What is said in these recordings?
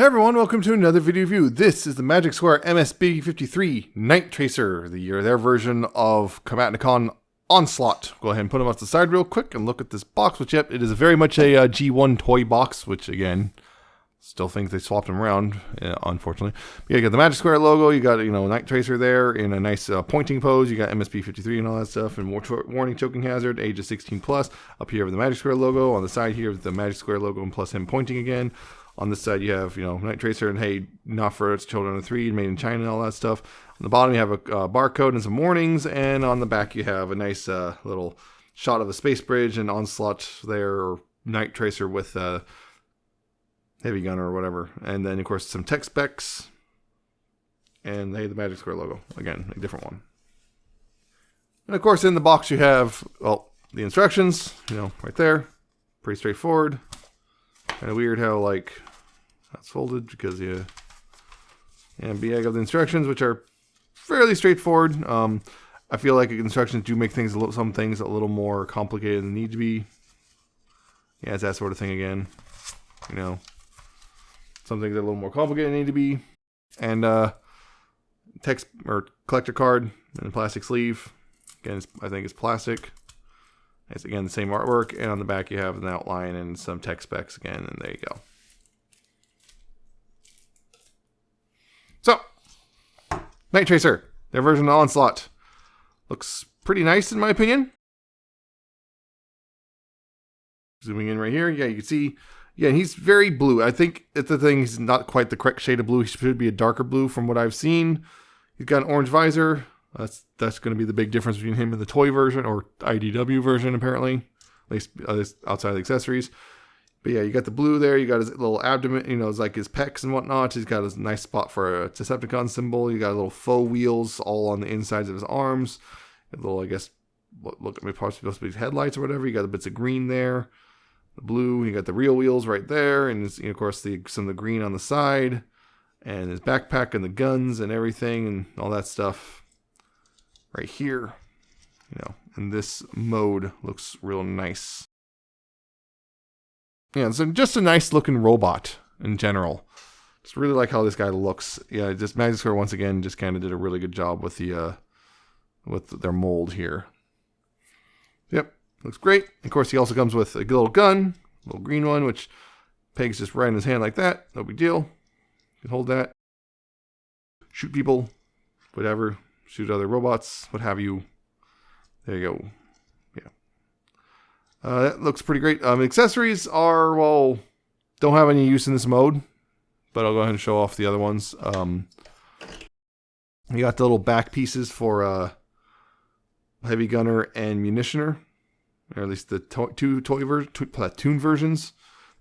Hey everyone, welcome to another video review. This is the Magic Square MS-B53 Night Tracer, their version of Combaticon Onslaught. Go ahead and put them off the side real quick and look at this box, which yep, it is very much a G1 toy box, which again, still think they swapped them around, unfortunately. But yeah, you got the Magic Square logo, you got, Night Tracer there in a nice pointing pose, you got MS-B53 and all that stuff, and warning choking hazard, age of 16 plus. Up here with the Magic Square logo, on the side here with the Magic Square logo and plus him pointing again. On this side, you have, Night Tracer and hey, not for its children of 3, made in China and all that stuff. On the bottom, you have a barcode and some warnings. And on the back, you have a nice little shot of a space bridge and Onslaught there, or Night Tracer with heavy gunner or whatever. And then, of course, some tech specs. And hey, the Magic Square logo. Again, a different one. And of course, in the box, you have, well, the instructions, right there. Pretty straightforward. Kind of weird how, that's folded because, and but yeah, I got the instructions, which are fairly straightforward. I feel like instructions do make things some things a little more complicated than they need to be. Yeah, it's that sort of thing again. Some things are a little more complicated than they need to be. And text or collector card in a plastic sleeve. Again, I think it's plastic. It's again the same artwork, and on the back you have an outline and some tech specs again, and there you go. So, Night Tracer, their version of Onslaught. Looks pretty nice in my opinion. Zooming in right here, yeah, you can see, yeah, he's very blue. I think it's the thing, he's not quite the correct shade of blue. He should be a darker blue from what I've seen. He's got an orange visor. That's going to be the big difference between him and the toy version, or IDW version, apparently. At least outside of the accessories. But yeah, you got the blue there. You got his little abdomen, it's like his pecs and whatnot. He's got a nice spot for a Decepticon symbol. You got little faux wheels all on the insides of his arms. A little, I guess, look, maybe possibly supposed to be his headlights or whatever. You got the bits of green there. The blue. You got the real wheels right there. And of course, some of the green on the side. And his backpack and the guns and everything and all that stuff. Right here, and this mode looks real nice. Yeah, so just a nice looking robot in general. Just really like how this guy looks. Yeah, just Magic Square once again just kind of did a really good job with with their mold here. Yep, looks great. Of course, he also comes with a little gun, a little green one, which pegs just right in his hand like that. No big deal. You can hold that, shoot people, whatever. Shoot other robots, what have you. There you go. Yeah. That looks pretty great. Accessories are, well, don't have any use in this mode. But I'll go ahead and show off the other ones. You got the little back pieces for Heavy Gunner and Munitioner. Or at least the Toon versions.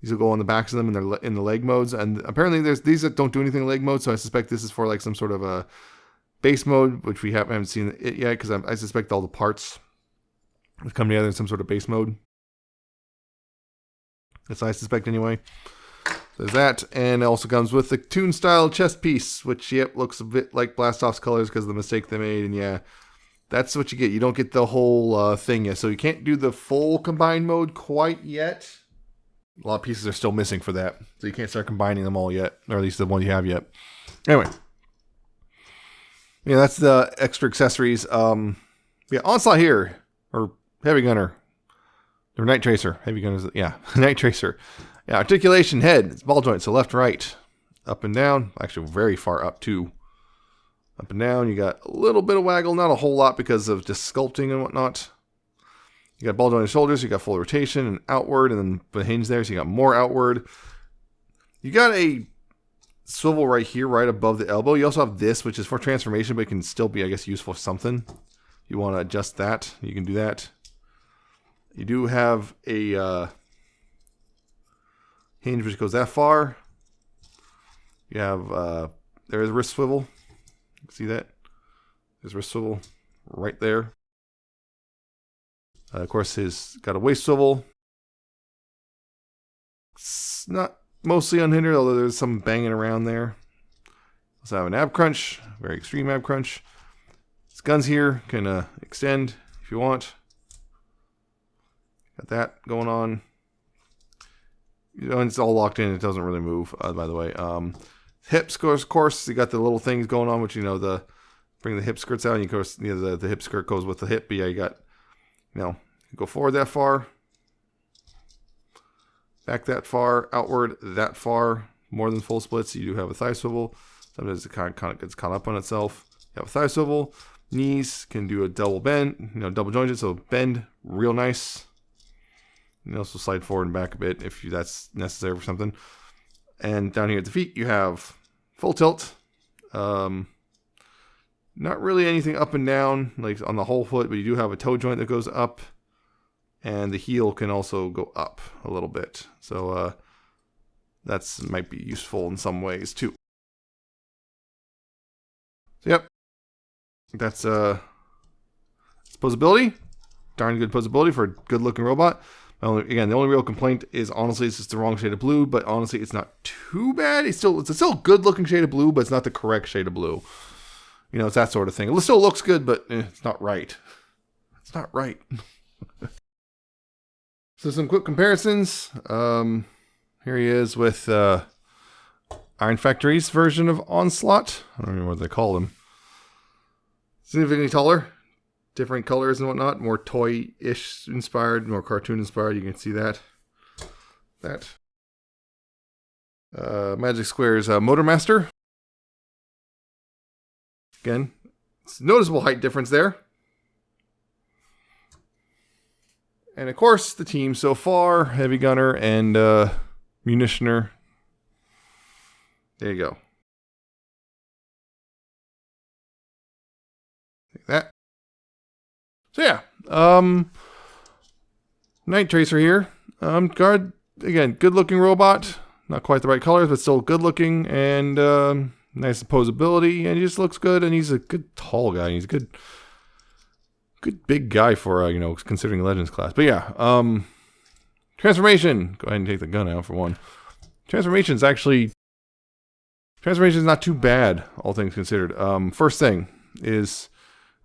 These will go on the backs of them in the leg modes. And apparently there's these that don't do anything in leg mode. So I suspect this is for some sort of a base mode, which we haven't seen it yet, because I suspect all the parts come together in some sort of base mode. That's what I suspect anyway. There's that, and it also comes with the Toon style chest piece, which looks a bit like Blastoff's colors because of the mistake they made, and yeah, that's what you get. You don't get the whole thing yet, so you can't do the full combined mode quite yet. A lot of pieces are still missing for that, so you can't start combining them all yet, or at least the one you have yet. Anyway. Yeah, that's the extra accessories. Yeah, Onslaught here, or Heavy Gunner, or Night Tracer. Heavy Gunner, yeah, Night Tracer. Yeah, articulation, head, it's ball joint, so left, right, up and down. Actually, very far up too. Up and down, you got a little bit of waggle, not a whole lot because of just sculpting and whatnot. You got ball jointed shoulders, you got full rotation and outward, and then the hinge there, so you got more outward. You got a swivel right here, right above the elbow. You also have this, which is for transformation, but it can still be, I guess, useful for something. If you want to adjust that, you can do that. You do have a hinge which goes that far. You have, there is a wrist swivel. You can see that? There's a wrist swivel right there. Of course, he's got a waist swivel. It's not mostly unhindered, although there's some banging around there. Also have an ab crunch, very extreme ab crunch. His guns here can extend if you want. Got that going on. when it's all locked in, it doesn't really move, by the way. Hips, of course, you got the little things going on, which, bring the hip skirts out, and of course, the hip skirt goes with the hip, but yeah, you got, you go forward that far, back that far, outward that far, more than full splits. You do have a thigh swivel. Sometimes it kind of gets caught up on itself. You have a thigh swivel. Knees can do a double bend, double jointed, so bend real nice. You can also slide forward and back a bit if that's necessary for something. And down here at the feet, you have full tilt. Not really anything up and down, like on the whole foot, but you do have a toe joint that goes up. And the heel can also go up a little bit. So that's might be useful in some ways too. So yep. That's posability. Darn good posability for a good looking robot. Again, the only real complaint is honestly it's just the wrong shade of blue, but honestly it's not too bad. It's still a good looking shade of blue, but it's not the correct shade of blue. It's that sort of thing. It still looks good, but it's not right. It's not right. So some quick comparisons. Here he is with Iron Factory's version of Onslaught. I don't know what they call him. Significantly taller, different colors and whatnot, more toy-ish inspired, more cartoon inspired. You can see that. Magic Square's Motor Master. Again, it's a noticeable height difference there. And of course, the team so far, Heavy Gunner and Munitioner. There you go. Like that. So yeah, Night Tracer here. Guard, again, good looking robot. Not quite the right colors, but still good looking and nice posability. And he just looks good. And he's a good tall guy. He's a good big guy for considering Legends class. But yeah, transformation. Go ahead and take the gun out for one. Transformation is not too bad, all things considered. First thing is,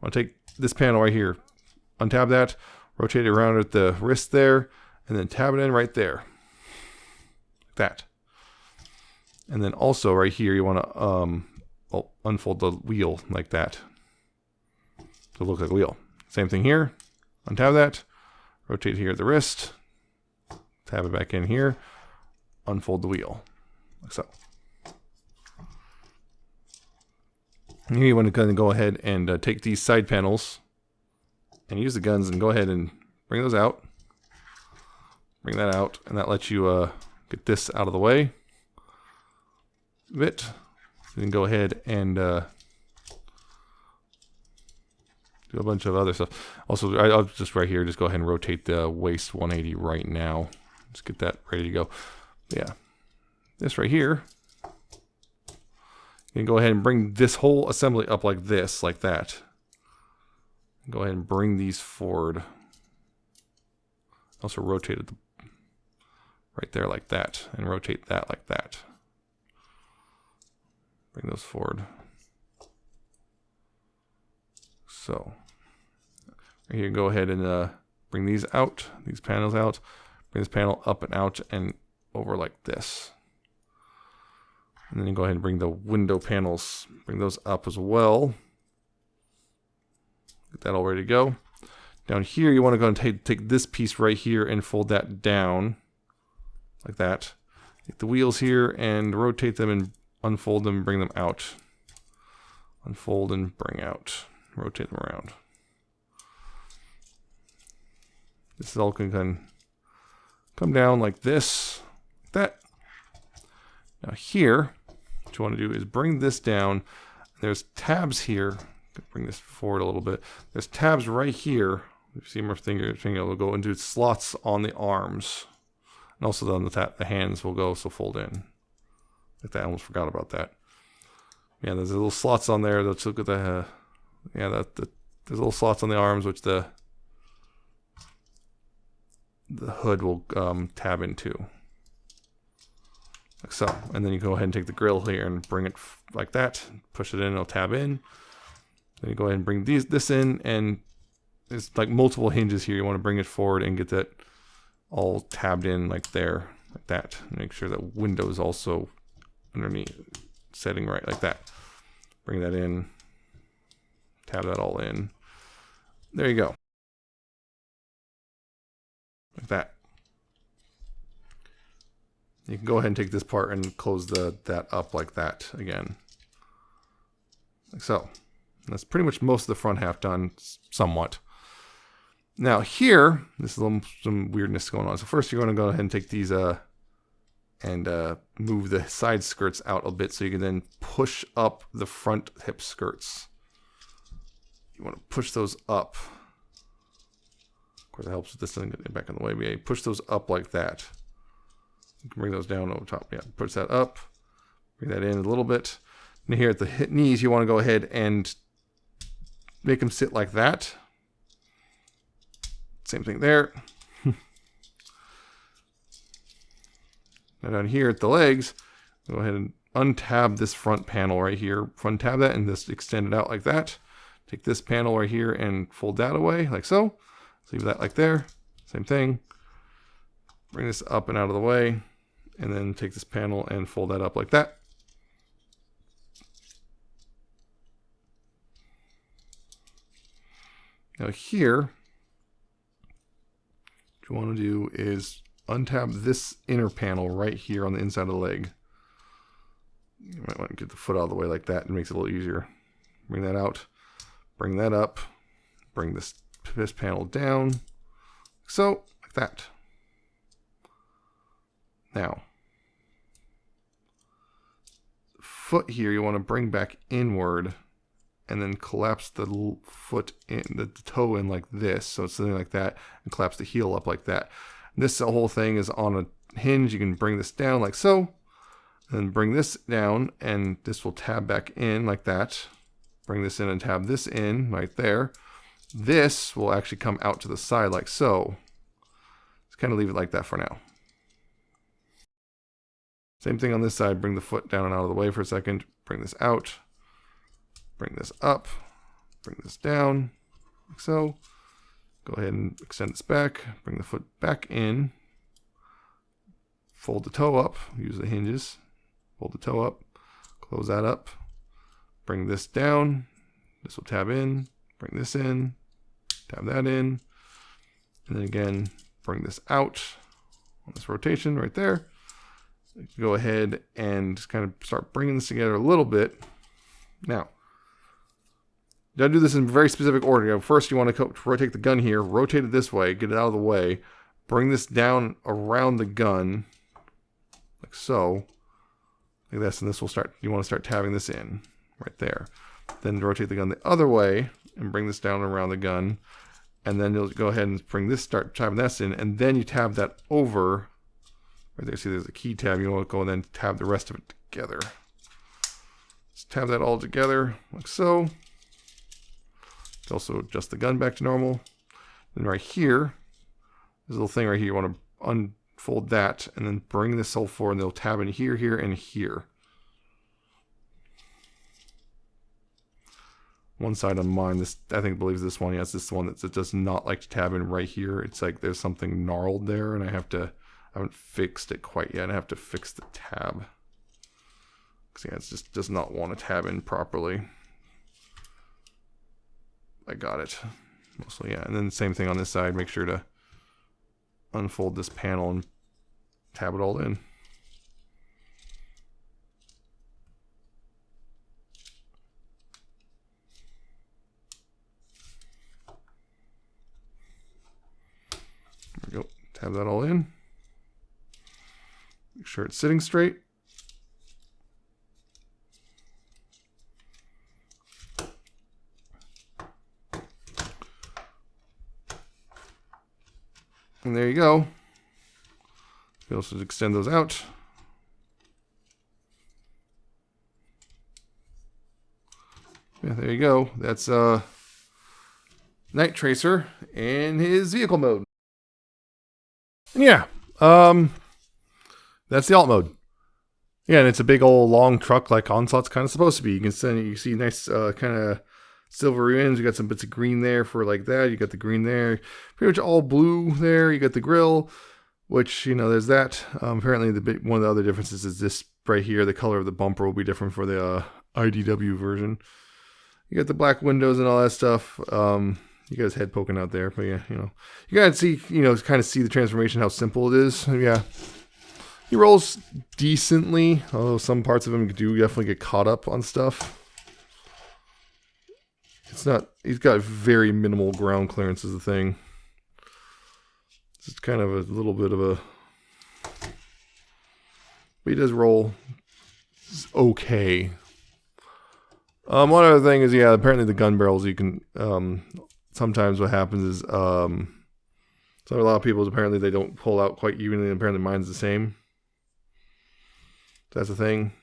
I'll take this panel right here, untab that, rotate it around at the wrist there, and then tab it in right there. Like that. And then also right here, you want to unfold the wheel like that. So it looks like a wheel. Same thing here. Untab that. Rotate here at the wrist. Tab it back in here. Unfold the wheel. Like so. And here you want to kind of go ahead and take these side panels and use the guns and go ahead and bring those out. Bring that out. And that lets you get this out of the way a bit. Then go ahead and do a bunch of other stuff. Also, I'll just right here, just go ahead and rotate the waist 180 right now. Just get that ready to go. Yeah. This right here. You can go ahead and bring this whole assembly up like this, like that. Go ahead and bring these forward. Also rotate it right there like that. And rotate that like that. Bring those forward. So, right here, go ahead and bring these out, these panels out. Bring this panel up and out and over like this. And then you go ahead and bring the window panels, bring those up as well. Get that all ready to go. Down here, you want to go and take this piece right here and fold that down like that. Take the wheels here and rotate them and unfold them and bring them out. Unfold and bring out. Rotate them around. This is all going to come down like this, like that. Now here, what you want to do is bring this down. There's tabs here. Bring this forward a little bit. There's tabs right here. If you see my finger will go into slots on the arms. And also then the hands will go so fold in. Like that, I almost forgot about that. Yeah, there's little slots on there. Let's look at the there's little slots on the arms which the hood will tab into. Like so. And then you go ahead and take the grill here and bring it like that. Push it in, it'll tab in. Then you go ahead and bring this in, and there's like multiple hinges here. You want to bring it forward and get that all tabbed in like there. like that. Make sure the window is also underneath, setting right like that. Bring that in, tab that all in. There you go. Like that. You can go ahead and take this part and close that up like that again. Like so. That's pretty much most of the front half done, somewhat. Now here, this is some weirdness going on. So first you're going to go ahead and take these and move the side skirts out a bit so you can then push up the front hip skirts. You want to push those up. Of course it helps with this thing getting back in the way. But yeah, you push those up like that. You can bring those down over top. Yeah, push that up. Bring that in a little bit. And here at the knees, you want to go ahead and make them sit like that. Same thing there. Now down here at the legs, go ahead and untab this front panel right here. Untab that and just extend it out like that. Take this panel right here and fold that away like so. Leave that like there. Same thing. Bring this up and out of the way. And then take this panel and fold that up like that. Now here, what you want to do is untab this inner panel right here on the inside of the leg. You might want to get the foot out of the way like that. It makes it a little easier. Bring that out. Bring that up. Bring this panel down. So, like that. Now, the foot here you want to bring back inward and then collapse the foot in, the toe in like this. So it's something like that, and collapse the heel up like that. This whole thing is on a hinge. You can bring this down like so, and then bring this down, and this will tab back in like that. Bring this in and tab this in right there. This will actually come out to the side like so. Just kind of leave it like that for now. Same thing on this side. Bring the foot down and out of the way for a second. Bring this out. Bring this up. Bring this down like so. Go ahead and extend this back. Bring the foot back in. Fold the toe up. Use the hinges. Fold the toe up. Close that up. Bring this down. This will tab in. Bring this in. Tab that in. And then again, bring this out on this rotation right there. Go ahead and kind of start bringing this together a little bit. Now, you gotta do this in very specific order. First, you want to rotate the gun here, rotate it this way, get it out of the way, bring this down around the gun, like so, like this, and this will start. You want to start tabbing this in right there. Then rotate the gun the other way and bring this down around the gun, and then you'll go ahead and bring this, start tabbing this in, and then you tab that over. Right there, see there's a key tab. You want to go and then tab the rest of it together. Just tab that all together like so. Also adjust the gun back to normal. Then right here, this little thing right here, you want to unfold that and then bring this all forward, and they'll tab in here, here, and here. One side on mine, this I think believes this one, yes, this is the one that does not like to tab in right here. It's like there's something gnarled there, and I haven't fixed it quite yet. I have to fix the tab. Because yeah, it just does not want to tab in properly. I got it. Mostly, yeah. And then the same thing on this side. Make sure to unfold this panel and tab it all in. There we go. Tab that all in. Make sure it's sitting straight. And there you go. You also extend those out. Yeah, there you go. That's Night Tracer in his vehicle mode. And yeah, that's the alt mode. Yeah, and it's a big old long truck like Onslaught's kind of supposed to be. You see nice kind of silver rims. You got some bits of green there for like that. You got the green there. Pretty much all blue there. You got the grill. which, you know, there's that. Apparently, one of the other differences is this right here. The color of the bumper will be different for the IDW version. You got the black windows and all that stuff. You got his head poking out there, but yeah, you know, you gotta see, you know, kind of see the transformation, how simple it is. Yeah, he rolls decently, although some parts of him do definitely get caught up on stuff. It's not. He's got very minimal ground clearance is the thing. It's kind of a little bit of a. But he does roll okay. One other thing is, yeah, apparently the gun barrels you can. Sometimes what happens is, so a lot of people apparently they don't pull out quite evenly. And apparently mine's the same. That's the thing.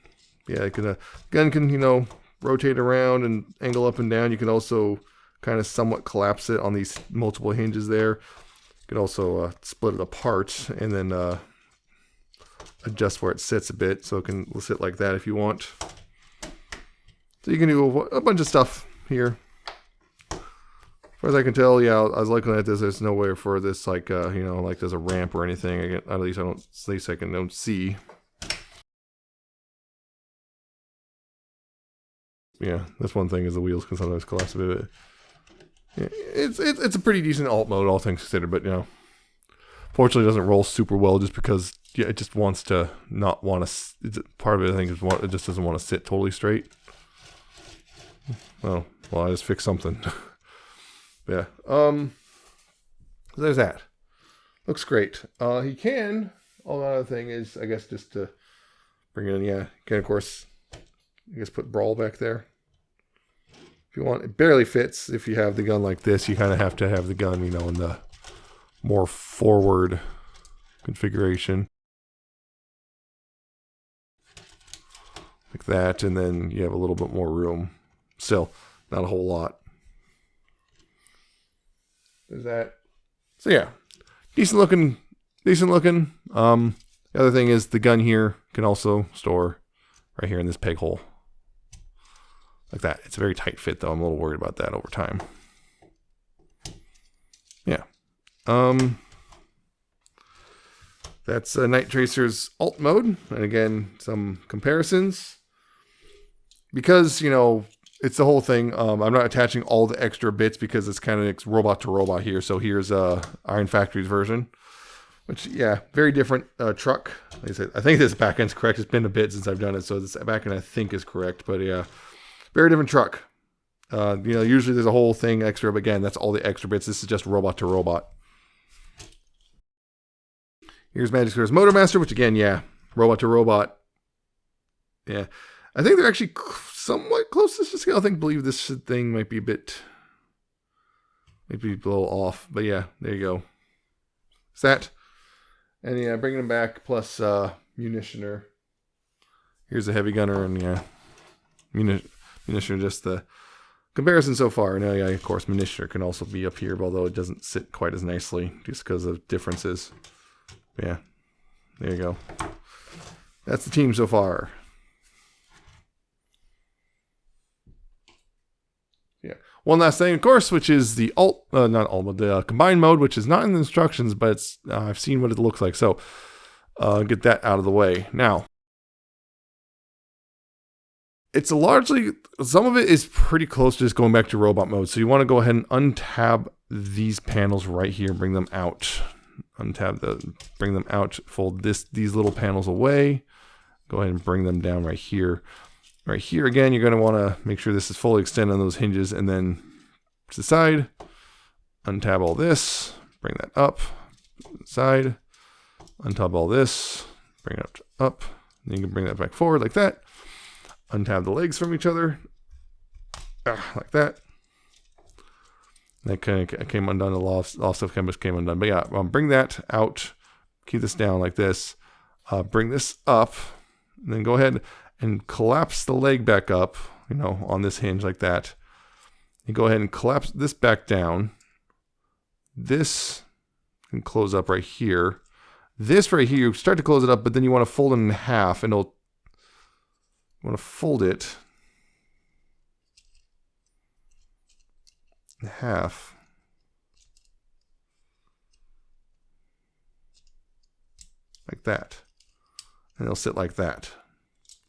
Yeah, it can, gun can, you know, rotate around and angle up and down. You can also kind of somewhat collapse it on these multiple hinges there. You can also split it apart and then adjust where it sits a bit, so it can sit like that if you want. So you can do a bunch of stuff here. As far as I can tell, yeah, I was looking at this. There's nowhere for this, like, you know, like there's a ramp or anything. At least I don't see. Yeah, that's one thing is the wheels can sometimes collapse a bit. Yeah, it's a pretty decent alt mode, all things considered. But you know, fortunately, it doesn't roll super well just because it just wants to not want to. Part of it, I think, is it just doesn't want to sit totally straight. Well, I just fixed something. Yeah. There's that. Looks great. He can. Another thing is, I guess, just to bring it in. Yeah, can of course. I guess put Brawl back there. If you want, it barely fits. If you have the gun like this, you kind of have to have the gun, you know, in the more forward configuration. Like that, and then you have a little bit more room. Still, not a whole lot. There's that. So yeah, decent looking. The other thing is the gun here can also store right here in this peg hole. Like that. It's a very tight fit though. I'm a little worried about that over time. Yeah. That's Night Tracer's alt mode. And again, some comparisons. Because, you know, it's the whole thing. I'm not attaching all the extra bits because it's kind of robot to robot here. So here's Iron Factory's version, which, yeah, very different truck. Like I said, I think this back end's correct. It's been a bit since I've done it, so this back end I think is correct. But yeah, very different truck. You know, usually there's a whole thing extra, but again, that's all the extra bits. This is just robot to robot. Here's Magic Square's Motormaster, which again, yeah, robot to robot. Yeah, I think they're actually somewhat close to scale. I believe this thing might be a bit, maybe a little off, but yeah, there you go. It's that, and yeah, bringing them back plus Munitioner. Here's the heavy gunner, and yeah, Munitioner. Just the comparison so far. Now, yeah, of course, Munitioner can also be up here, although it doesn't sit quite as nicely just because of differences. Yeah, there you go. That's the team so far. Yeah. One last thing, of course, which is the the combined mode, which is not in the instructions, but it's, I've seen what it looks like. So get that out of the way. Now, it's largely, some of it is pretty close to just going back to robot mode. So you want to go ahead and untab these panels right here, bring them out. Bring them out, fold these little panels away. Go ahead and bring them down right here. Right here, again, you're going to want to make sure this is fully extended on those hinges, and then to the side, untab all this, bring that up, to the side, untab all this, bring it up, and you can bring that back forward like that. Untab the legs from each other, like that. That kind of came undone. The law of stuff came undone. But yeah, bring that out. Keep this down like this. Bring this up. And then go ahead and collapse the leg back up, you know, on this hinge like that. You go ahead and collapse this back down. This can close up right here. This right here, you start to close it up, but then you want to fold it in half, and you want to fold it in half. like that. And it'll sit like that.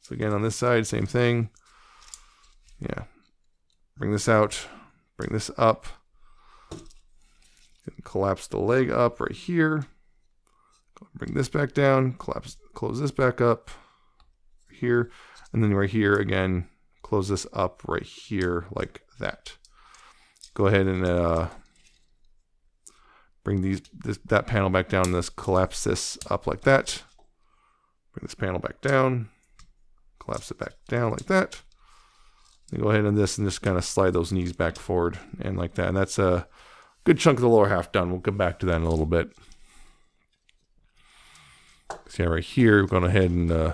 So again, on this side, same thing. Yeah. Bring this out, bring this up. And collapse the leg up right here. Bring this back down, close this back up here. And then right here again, close this up right here like that. Go ahead and bring that panel back down. Let's collapse this up like that. Bring this panel back down. Collapse it back down like that. Then go ahead and just kind of slide those knees back forward and like that. And that's a good chunk of the lower half done. We'll come back to that in a little bit. So yeah, right here, we're going ahead and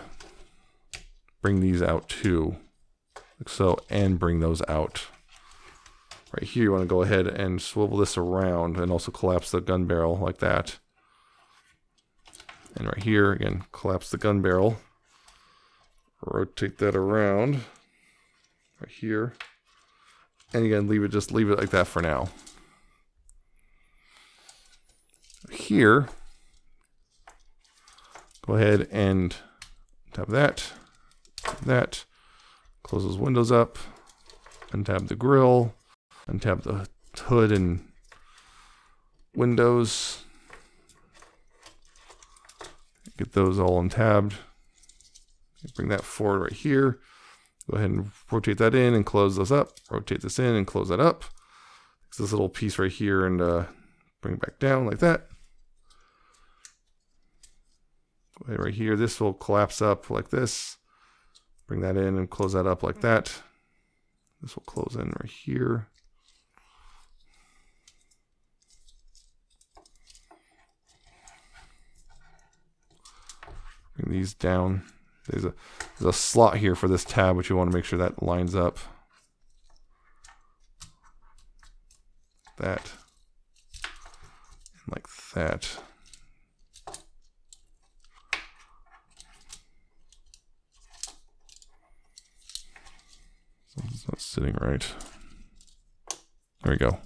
bring these out too, like so, and bring those out. Right here, you want to go ahead and swivel this around and also collapse the gun barrel like that. And right here, again, collapse the gun barrel. Rotate that around right here. And again, just leave it like that for now. Here, go ahead and tab that, close those windows up, untab the grill, untab the hood and windows, get those all untabbed, bring that forward right here, go ahead and rotate that in and close those up, rotate this in and close that up, this little piece right here and bring it back down like that. Go ahead right here, this will collapse up like this. Bring that in and close that up like that. This will close in right here. Bring these down. There's a slot here for this tab, which you want to make sure that lines up. That. And like that. It's not sitting right. There we go.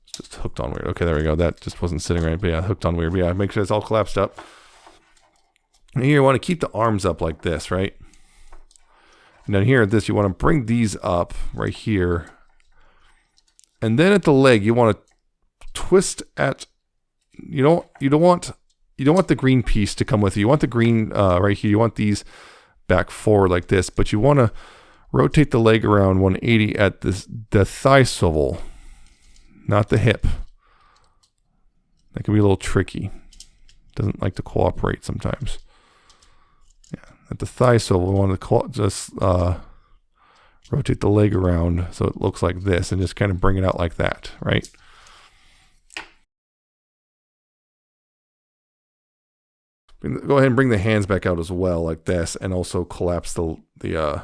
It's just hooked on weird. Okay, there we go. That just wasn't sitting right, but yeah, hooked on weird. But yeah, make sure it's all collapsed up. And here you want to keep the arms up like this, right? And then here at this, you want to bring these up right here. And then at the leg, you want to twist at, you don't want the green piece to come with you. You want the green right here. You want these back forward like this, but you want to rotate the leg around 180 at the thigh swivel, not the hip. That can be a little tricky. Doesn't like to cooperate sometimes. Yeah, at the thigh swivel, we want to just rotate the leg around so it looks like this and just kind of bring it out like that, right? Go ahead and bring the hands back out as well like this, and also collapse the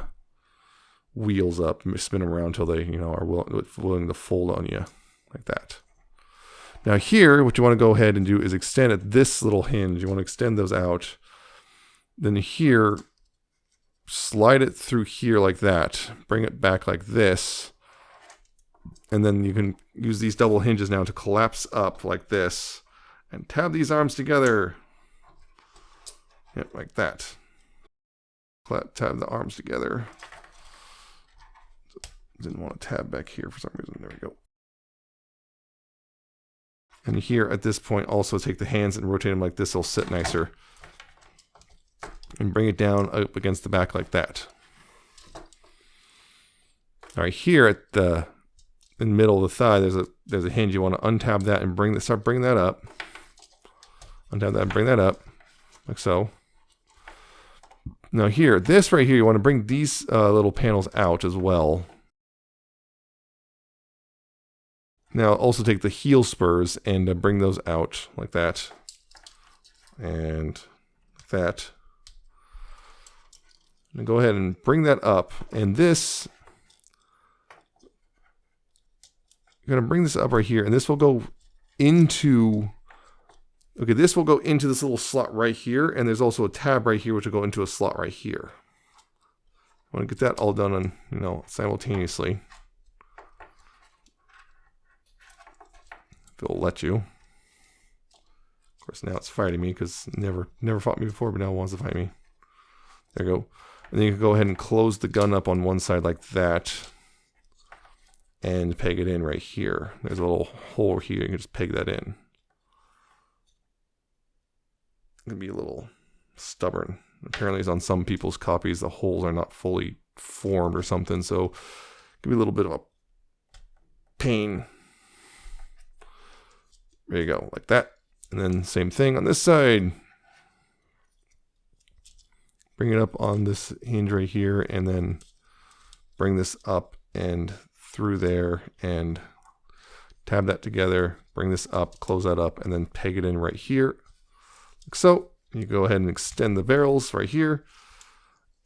wheels up, spin them around until they, are willing to fold on you like that. Now here, what you want to go ahead and do is extend at this little hinge. You want to extend those out. Then here, slide it through here like that. Bring it back like this. And then you can use these double hinges now to collapse up like this. And tab these arms together. Yep, like that. Tab the arms together. Didn't want to tab back here for some reason. There we go. And here at this point, also take the hands and rotate them like this. They'll sit nicer. And bring it down up against the back like that. All right, here at in the middle of the thigh, there's a hinge. You want to untab that and start bringing that up. Untab that and bring that up, like so. Now here, this right here, you want to bring these little panels out as well. Now also take the heel spurs and bring those out like that. And like that. And go ahead and bring that up. And this, you're going to bring this up right here. And this will go into, okay, this will go into this little slot right here. And there's also a tab right here, which will go into a slot right here. I want to get that all done on, simultaneously. If it'll let you. Of course, now it's fighting me because it never fought me before, but now it wants to fight me. There you go. And then you can go ahead and close the gun up on one side like that. And peg it in right here. There's a little hole here. You can just peg that in. It's going to be a little stubborn. Apparently, it's on some people's copies, the holes are not fully formed or something. So, it can be a little bit of a pain. There you go, like that. And then same thing on this side. Bring it up on this hinge right here, and then bring this up and through there and tab that together, bring this up, close that up, and then peg it in right here. Like so. You go ahead and extend the barrels right here.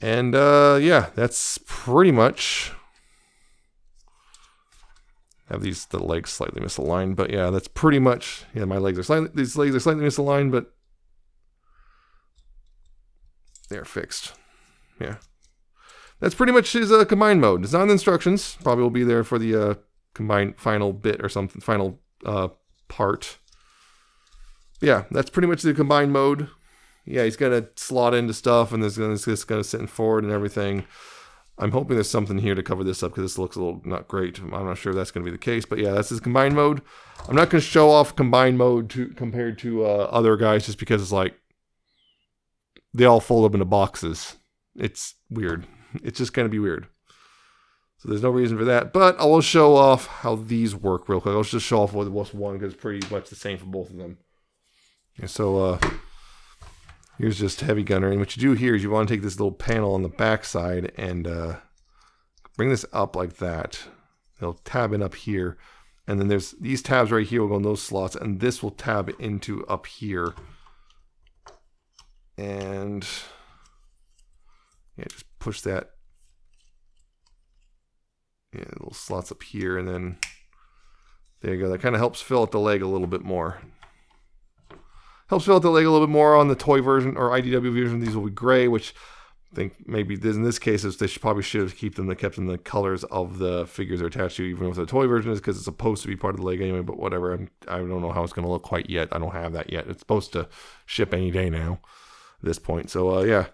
And yeah, that's pretty much. Have the legs slightly misaligned, but yeah, that's pretty much. Yeah, my legs are slightly, these legs are slightly misaligned, but they're fixed. Yeah. That's pretty much his combined mode. It's not in the instructions. Probably will be there for the combined final bit or something, final part. Yeah, that's pretty much the combined mode. Yeah, he's going to slot into stuff, and it's just going to sit in forward and everything. I'm hoping there's something here to cover this up, because this looks a little not great. I'm not sure that's going to be the case, but yeah, that's his combined mode. I'm not going to show off combined mode compared to other guys, just because it's like they all fold up into boxes. It's weird. It's just going to be weird. So there's no reason for that. But I will show off how these work real quick. I'll just show off what's one, because it's pretty much the same for both of them. Yeah, so here's just heavy gunner. And what you do here is you want to take this little panel on the back side and bring this up like that. It'll tab in up here. And then there's these tabs right here will go in those slots. And this will tab into up here. And yeah, just push that. Yeah, little slots up here, and then there you go. That kind of helps fill out the leg a little bit more. Helps fill out the leg a little bit more on the toy version or IDW version. These will be gray, which I think maybe in this case they probably should have kept them the colors of the figures they're attached to, even with the toy version, is because it's supposed to be part of the leg anyway. But whatever, I don't know how it's going to look quite yet. I don't have that yet. It's supposed to ship any day now at this point. So yeah.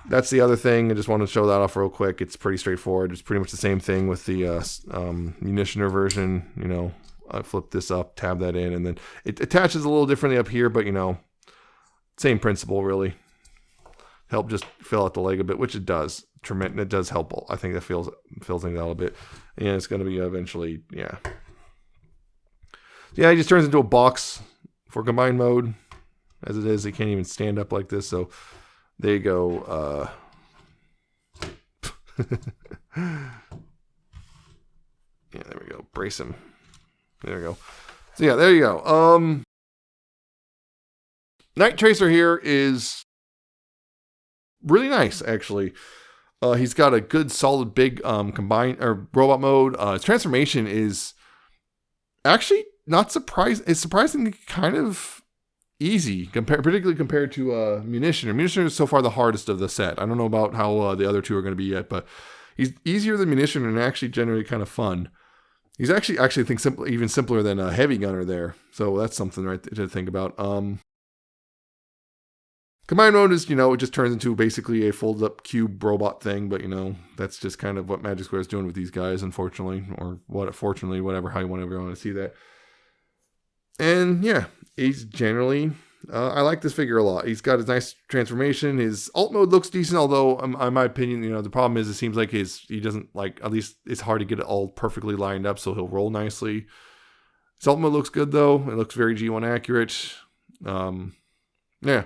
That's the other thing. I just wanted to show that off real quick. It's pretty straightforward. It's pretty much the same thing with the Munitioner version. You know, I flip this up, tab that in, and then it attaches a little differently up here, but you know, same principle really. Help just fill out the leg a bit, which it does. It does help. I think that fills things out a little bit, and it's going to be eventually, yeah. Yeah, it just turns into a box for combined mode. As it is, it can't even stand up like this, so. There you go. Yeah, there we go. Brace him. There we go. So yeah, there you go. Night Tracer here is really nice, actually. He's got a good, solid, big combined or robot mode. His transformation is actually not surprising. It's surprisingly kind of easy, particularly compared to Munitioner. Munitioner is so far the hardest of the set. I don't know about how the other two are going to be yet, but he's easier than Munitioner and actually generally kind of fun. He's actually I think even simpler than a Heavy Gunner there. So that's something right to think about. Combined mode is, you know, it just turns into basically a folded up cube robot thing, but you know, that's just kind of what Magic Square is doing with these guys, unfortunately, or fortunately, whatever, how you want to see that. And yeah, he's generally, I like this figure a lot. He's got a nice transformation. His alt mode looks decent, although in my opinion, you know, the problem is it seems like he doesn't like, at least it's hard to get it all perfectly lined up, so he'll roll nicely. His alt mode looks good though. It looks very G1 accurate. Yeah.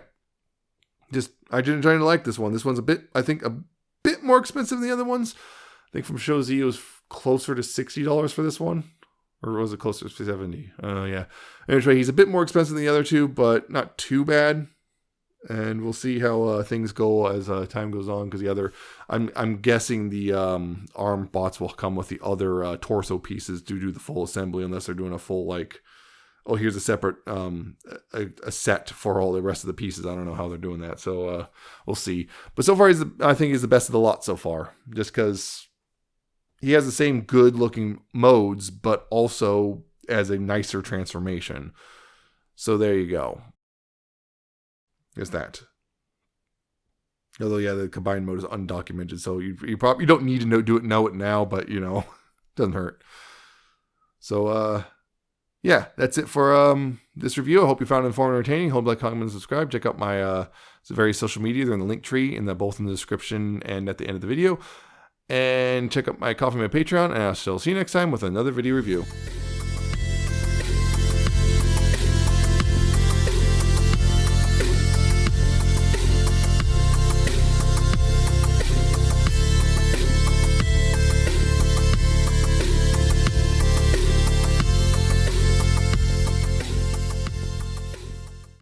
I generally like this one. This one's I think a bit more expensive than the other ones. I think from Show Z it was closer to $60 for this one. Or was it closer to $70? Yeah. Anyway, he's a bit more expensive than the other two, but not too bad. And we'll see how things go as time goes on. Because the other, I'm guessing the arm bots will come with the other torso pieces to do the full assembly, unless they're doing a full like, oh, here's a separate a set for all the rest of the pieces. I don't know how they're doing that, so we'll see. But so far, I think he's the best of the lot so far, just because he has the same good-looking modes, but also as a nicer transformation. So there you go. is that. Although, yeah, the combined mode is undocumented, so you probably don't need to know it now, but, you know, doesn't hurt. So, yeah, that's it for this review. I hope you found it informative and entertaining. Hope you like, comment, and subscribe. Check out my various social media. They're in the link tree, both in the description and at the end of the video. And check out my Coffee, my Patreon, and I'll still see you next time with another video review.